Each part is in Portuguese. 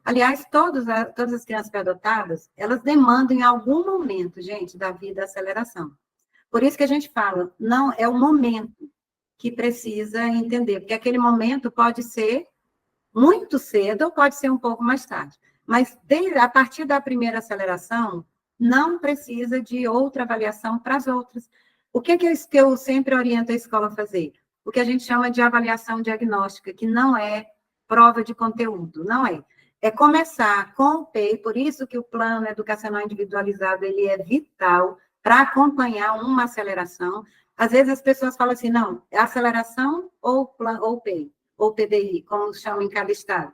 Aliás, todas as crianças pré-adotadas, elas demandam em algum momento, gente, da vida, aceleração. Por isso que a gente fala, não é o momento que precisa entender, porque aquele momento pode ser muito cedo ou pode ser um pouco mais tarde. Mas a partir da primeira aceleração, não precisa de outra avaliação para as outras. O que eu sempre oriento a escola a fazer? O que a gente chama de avaliação diagnóstica, que não é prova de conteúdo, não é. É começar com o PEI, por isso que o plano educacional individualizado ele é vital para acompanhar uma aceleração. Às vezes as pessoas falam assim, não, é aceleração ou PEI, ou TDI, como chamam em cada estado.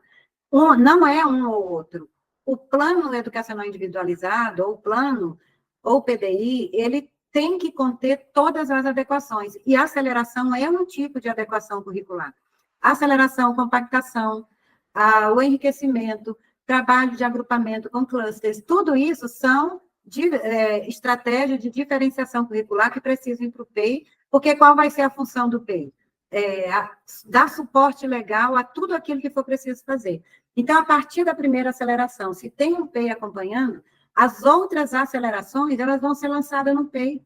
Não é um ou outro. O plano educacional individualizado, ou plano, ou PDI, ele tem que conter todas as adequações. E a aceleração é um tipo de adequação curricular. Aceleração, compactação, o enriquecimento, trabalho de agrupamento com clusters, tudo isso são estratégias de diferenciação curricular que precisam ir para o PEI, porque qual vai ser a função do PEI? Dar suporte legal a tudo aquilo que for preciso fazer. Então, a partir da primeira aceleração, se tem um PEI acompanhando, as outras acelerações, elas vão ser lançadas no PEI.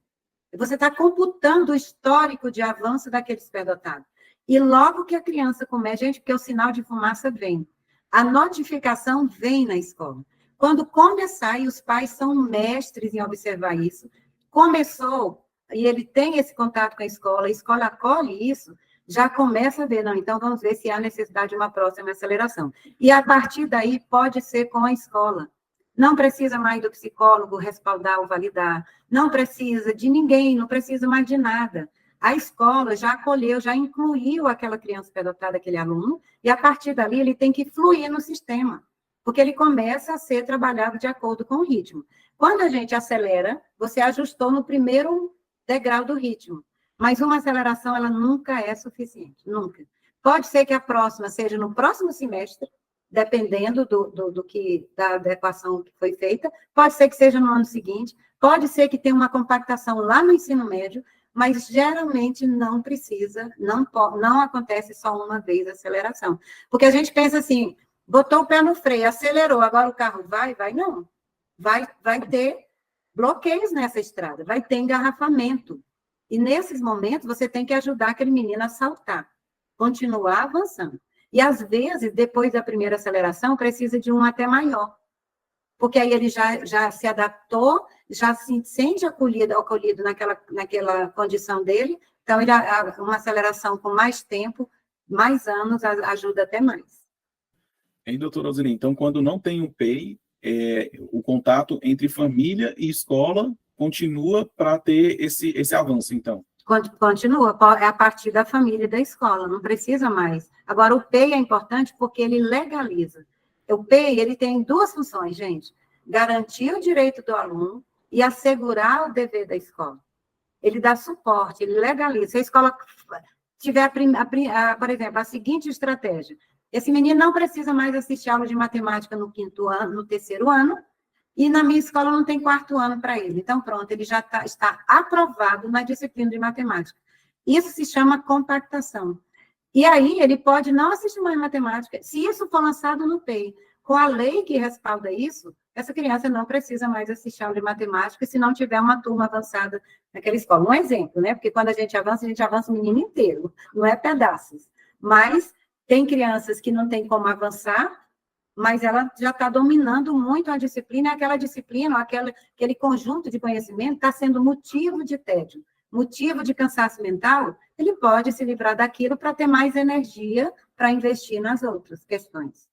Você está computando o histórico de avanço daquele superdotado. E logo que a criança começa, gente, porque o sinal de fumaça vem, a notificação vem na escola. Quando começar, e os pais são mestres em observar isso, começou, e ele tem esse contato com a escola acolhe isso, já começa a ver, não, então vamos ver se há necessidade de uma próxima aceleração. E a partir daí pode ser com a escola. Não precisa mais do psicólogo respaldar ou validar, não precisa de ninguém, não precisa mais de nada. A escola já acolheu, já incluiu aquela criança adotada, aquele aluno, e a partir dali ele tem que fluir no sistema, porque ele começa a ser trabalhado de acordo com o ritmo. Quando a gente acelera, você ajustou no primeiro degrau do ritmo, mas uma aceleração, ela nunca é suficiente, nunca. Pode ser que a próxima seja no próximo semestre, dependendo da adequação que foi feita, pode ser que seja no ano seguinte, pode ser que tenha uma compactação lá no ensino médio, mas geralmente não precisa, não acontece só uma vez a aceleração. Porque a gente pensa assim, botou o pé no freio, acelerou, agora o carro vai, não. Vai ter bloqueios nessa estrada, vai ter engarrafamento. E nesses momentos você tem que ajudar aquele menino a saltar, continuar avançando. E, às vezes, depois da primeira aceleração, precisa de um até maior. Porque aí ele já se adaptou, já se sente acolhido naquela condição dele. Então, uma aceleração com mais tempo, mais anos, ajuda até mais. Hein, doutora Alzine? Então, quando não tem o PEI, o contato entre família e escola continua para ter esse avanço, então? Continua, é a partir da família e da escola, não precisa mais. Agora, o PEI é importante porque ele legaliza. O PEI, ele tem duas funções, gente. Garantir o direito do aluno e assegurar o dever da escola. Ele dá suporte, ele legaliza. Se a escola tiver, por exemplo, a seguinte estratégia, esse menino não precisa mais assistir aula de matemática no quinto ano, no terceiro ano, e na minha escola não tem quarto ano para ele. Então, pronto, ele já está aprovado na disciplina de matemática. Isso se chama compactação. E aí, ele pode não assistir mais matemática. Se isso for lançado no PEI, com a lei que respalda isso, essa criança não precisa mais assistir aula de matemática se não tiver uma turma avançada naquela escola. Um exemplo, né? Porque quando a gente avança o menino inteiro, não é pedaços. Mas tem crianças que não tem como avançar, mas ela já está dominando muito a disciplina, e aquela disciplina, aquele conjunto de conhecimento está sendo motivo de tédio, motivo de cansaço mental, ele pode se livrar daquilo para ter mais energia para investir nas outras questões.